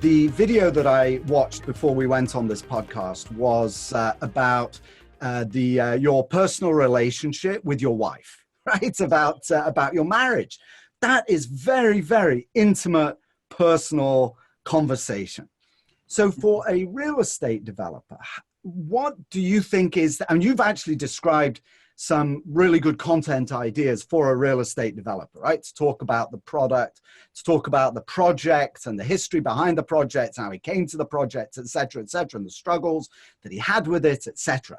The video that I watched before we went on this podcast was about your personal relationship with your wife, right? It's about your marriage. That is very, very intimate, personal conversation. So for a real estate developer, what do you think is, and you've actually described some really good content ideas for a real estate developer, right? To talk about the product, to talk about the project and the history behind the project, how he came to the project, et cetera, and the struggles that he had with it, et cetera.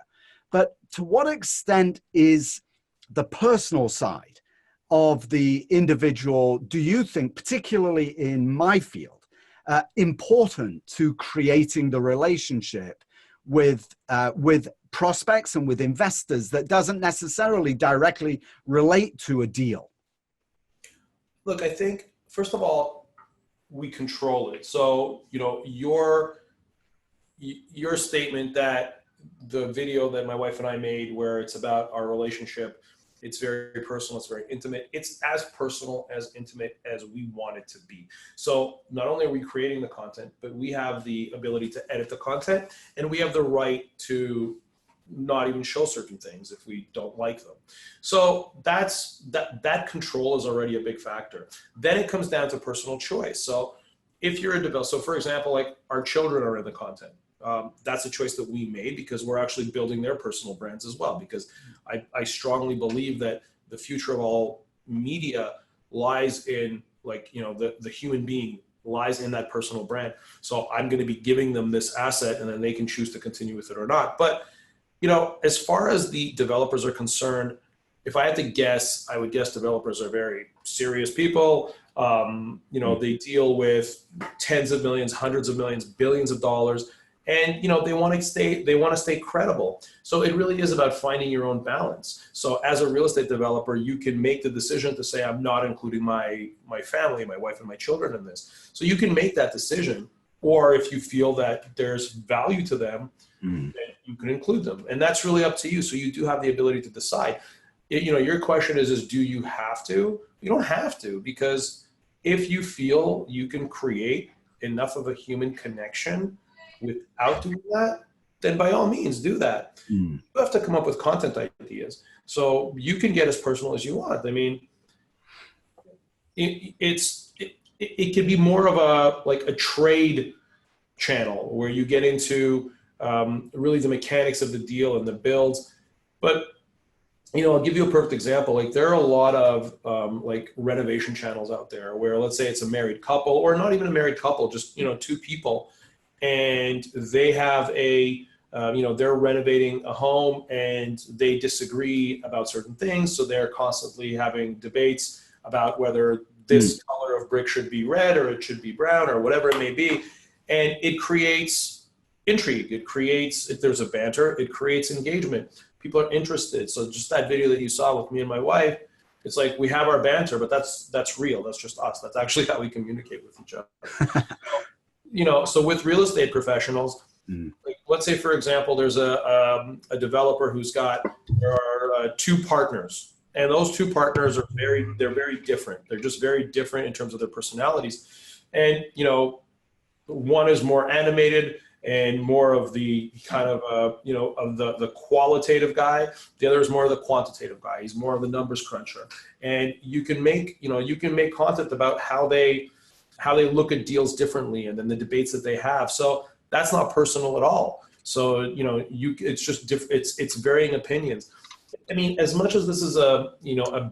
But to what extent is the personal side of the individual, do you think, particularly in my field, important to creating the relationship with prospects and with investors that doesn't necessarily directly relate to a deal? Look, I think, first of all, we control it. So, you know, your statement that the video that my wife and I made, where it's about our relationship, it's very personal, it's very intimate. It's as personal, as intimate as we want it to be. So not only are we creating the content, but we have the ability to edit the content, and we have the right to not even show certain things if we don't like them. So that control is already a big factor. Then it comes down to personal choice. So if you're a developer, so for example, like our children are in the content. That's a choice that we made because we're actually building their personal brands as well. Because I strongly believe that the future of all media lies in, like, you know, the human being lies in that personal brand. So I'm going to be giving them this asset, and then they can choose to continue with it or not. But, you know, as far as the developers are concerned, if I had to guess, I would guess developers are very serious people. You know, they deal with tens of millions, hundreds of millions, billions of dollars. And, you know, they want to stay credible. So it really is about finding your own balance. So as a real estate developer, you can make the decision to say, I'm not including my family, my wife and my children in this. So you can make that decision. Or if you feel that there's value to them, then you can include them. And that's really up to you. So you do have the ability to decide. You know, your question is do you have to? You don't have to, because if you feel you can create enough of a human connection without doing that, then by all means do that. You have to come up with content ideas. So you can get as personal as you want. I mean, it can be more of a trade channel where you get into really the mechanics of the deal and the builds. But, you know, I'll give you a perfect example. Like, there are a lot of like renovation channels out there where, let's say it's a married couple, or not even a married couple, just, you know, two people, and they have you know, they're renovating a home and they disagree about certain things. So they're constantly having debates about whether this color of brick should be red or it should be brown or whatever it may be. And it creates intrigue. It creates, if there's a banter, it creates engagement. People are interested. So just that video that you saw with me and my wife, it's like we have our banter, but that's real. That's just us. That's actually how we communicate with each other. You know, so with real estate professionals, like, let's say, for example, there's a developer there are two partners, and those two partners are they're very different. They're just very different in terms of their personalities. And, you know, one is more animated and more of the kind of, you know, of the qualitative guy. The other is more of the quantitative guy. He's more of the numbers cruncher. And you can make content about how they look at deals differently, and then the debates that they have. So that's not personal at all. So, you know, it's just it's varying opinions. I mean, as much as this is a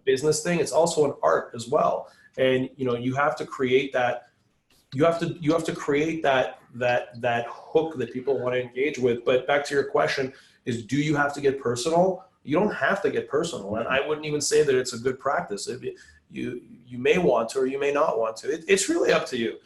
business thing, it's also an art as well. And, you know, you have to create that. You have to create that hook that people want to engage with. But back to your question is, do you have to get personal? You don't have to get personal. And I wouldn't even say that it's a good practice. You may want to, or you may not want to. It's really up to you.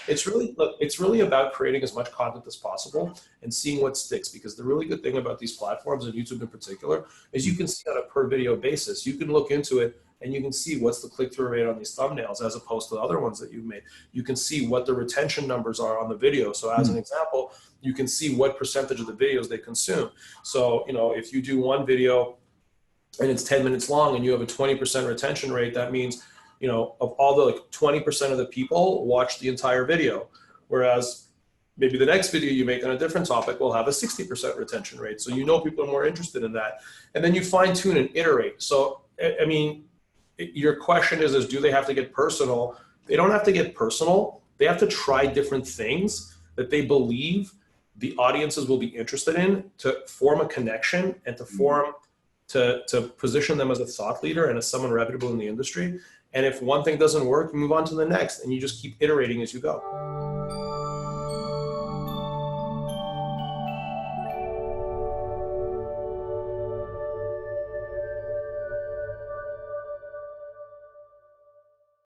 It's really about creating as much content as possible and seeing what sticks. Because the really good thing about these platforms, and YouTube in particular, is you can see on a per video basis. You can look into it and you can see what's the click-through rate on these thumbnails as opposed to the other ones that you've made. You can see what the retention numbers are on the video. So as an example, you can see what percentage of the videos they consume. So, you know, if you do one video and it's 10 minutes long and you have a 20% retention rate, that means, you know, of all the 20% of the people watch the entire video. Whereas maybe the next video you make on a different topic will have a 60% retention rate. So you know people are more interested in that. And then you fine tune and iterate. So, I mean, your question is do they have to get personal? They don't have to get personal. They have to try different things that they believe the audiences will be interested in to form a connection and to position them as a thought leader and as someone reputable in the industry. And if one thing doesn't work, you move on to the next and you just keep iterating as you go.